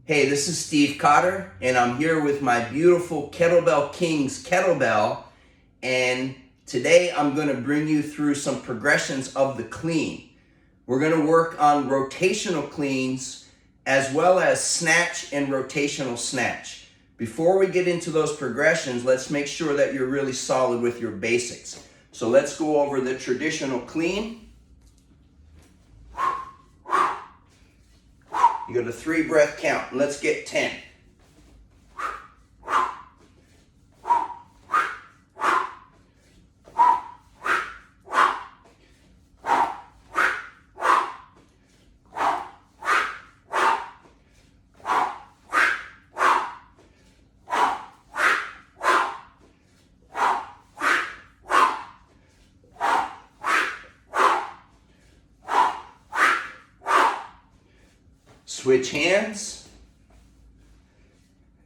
Hey, this is Steve Cotter, and I'm here with my beautiful Kettlebell Kings kettlebell, and today I'm going to bring you through some progressions of the clean. We're going to work on rotational cleans as well as snatch and rotational snatch. Before we get into those progressions, let's make sure that you're really solid with your basics. So let's go over the traditional clean. You go to 3 breath count. Let's get 10. Switch hands,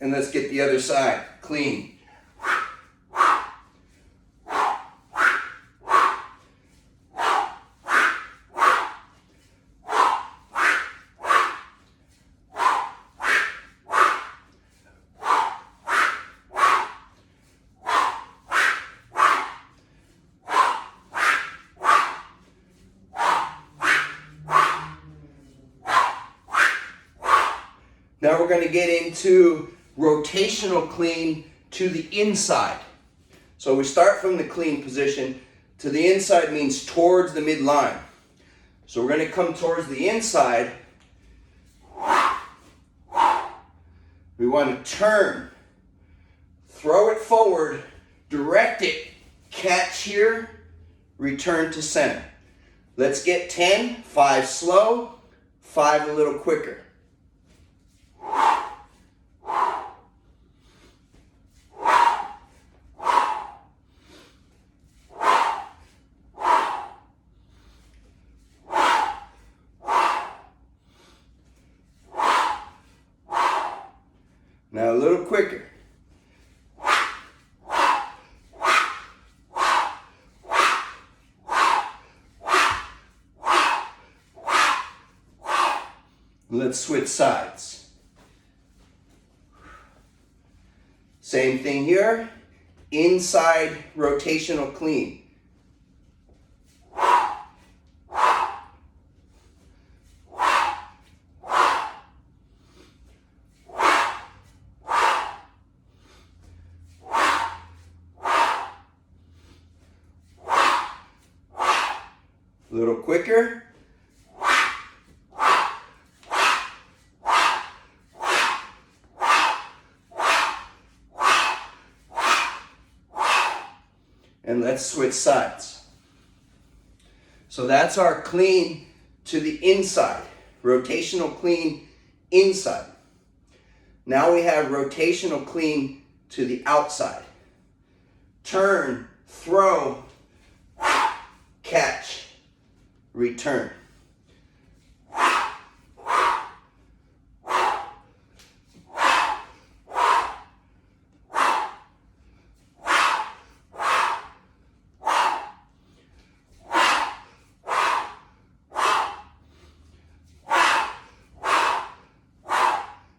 and let's get the other side clean. Now we're going to get into rotational clean to the inside. So we start from the clean position. To the inside means towards the midline. So we're going to come towards the inside. We want to turn, throw it forward, direct it, catch here, return to center. Let's get 10, 5 slow, 5 a little quicker. Now a little quicker. Let's switch sides. Same thing here. Inside rotational clean. A little quicker. And let's switch sides. So that's our clean to the inside. Rotational clean inside. Now we have rotational clean to the outside. Turn, throw, catch, return.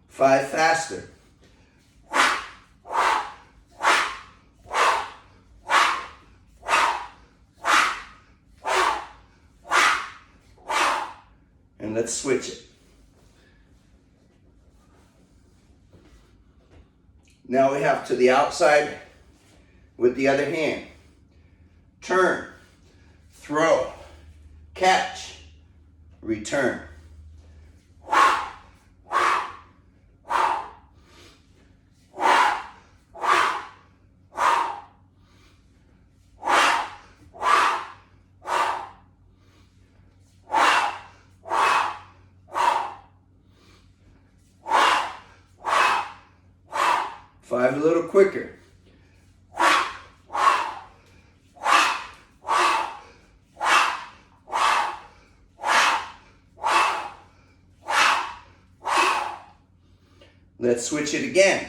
Five faster. And let's switch it. Now we have to the outside with the other hand. Turn, throw, catch, return. Five a little quicker. Let's switch it again.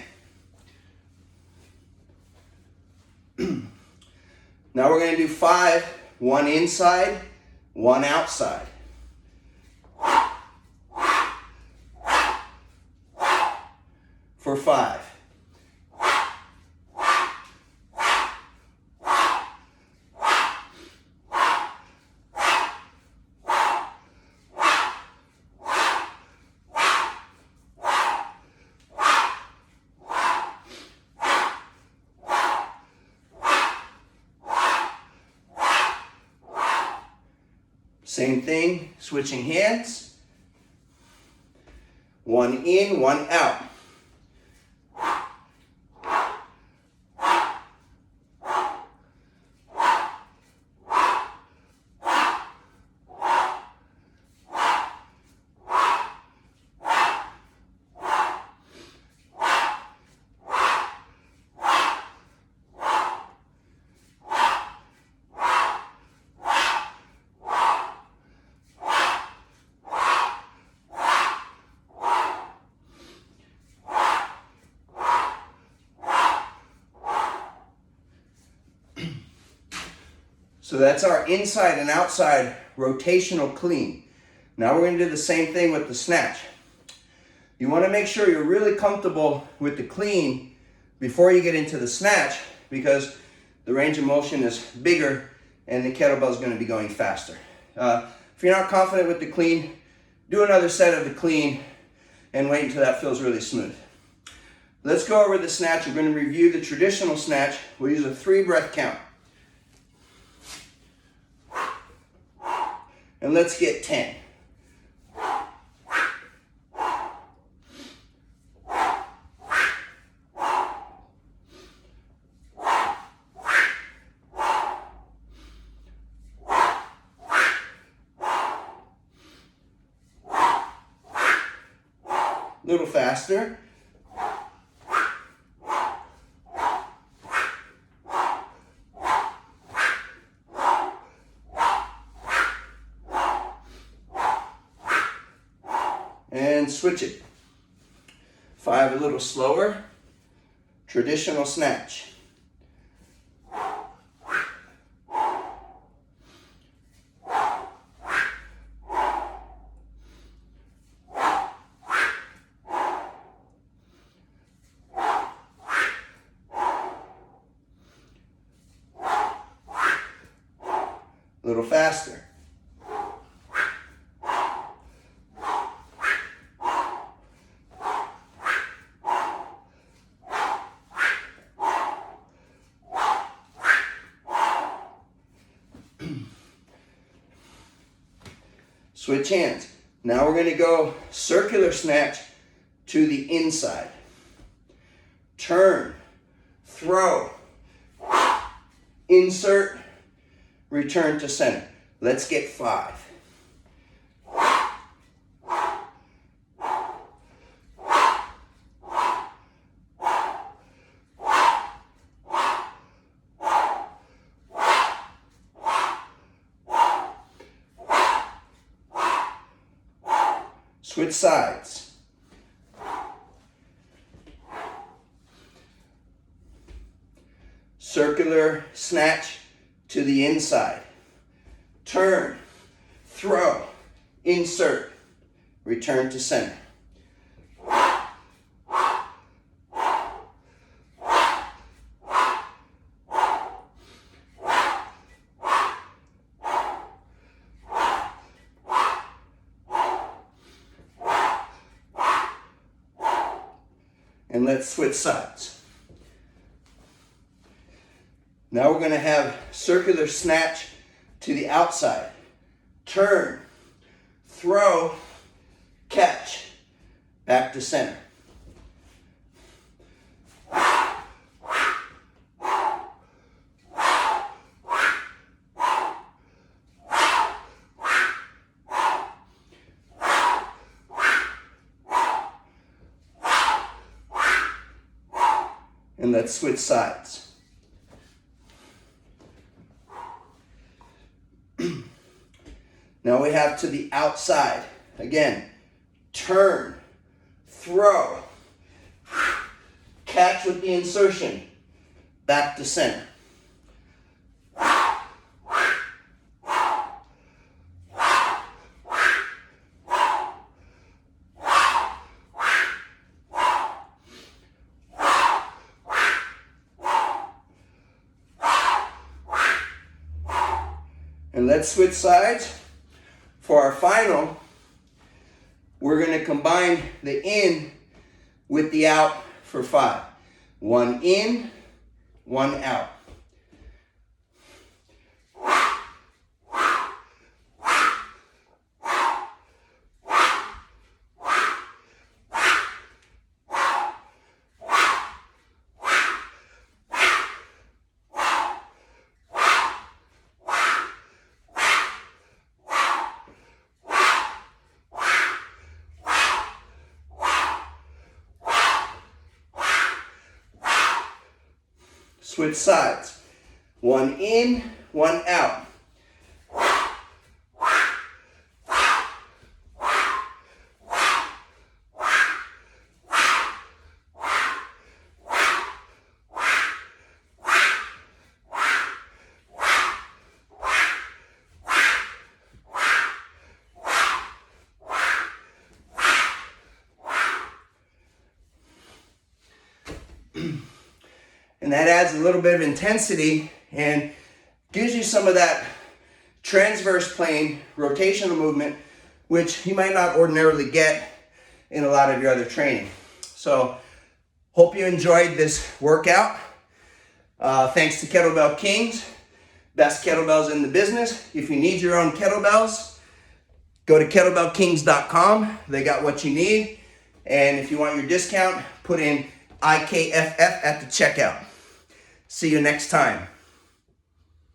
Now we're going to do 5, 1 inside, 1 outside. for 5. Same thing, switching hands. 1 in, 1 out. So that's our inside and outside rotational clean. Now we're going to do the same thing with the snatch. You want to make sure you're really comfortable with the clean before you get into the snatch, because the range of motion is bigger and the kettlebell is going to be going faster. If you're not confident with the clean, do another set of the clean and wait until that feels really smooth. Let's go over the snatch. We're going to review the traditional snatch. We'll use a 3-breath count. And let's get 10. A little faster. And switch it. 5 a little slower. Traditional snatch. A little faster. Switch hands. Now we're going to go circular snatch to the inside. Turn, throw, insert, return to center. Let's get 5. Switch sides. Circular snatch to the inside. Turn, throw, insert, return to center. And let's switch sides. Now we're going to have circular snatch to the outside. Turn, throw, catch, back to center. And let's switch sides. Now we have to the outside. Again, turn, throw, catch with the insertion, back to center. And let's switch sides. For our final, we're going to combine the in with the out for 5. 1 in, 1 out. Switch sides. 1 in, 1 out. And that adds a little bit of intensity and gives you some of that transverse plane rotational movement, which you might not ordinarily get in a lot of your other training. So hope you enjoyed this workout. Thanks to Kettlebell Kings, best kettlebells in the business. If you need your own kettlebells, go to kettlebellkings.com. They got what you need. And if you want your discount, put in IKFF at the checkout. See you next time.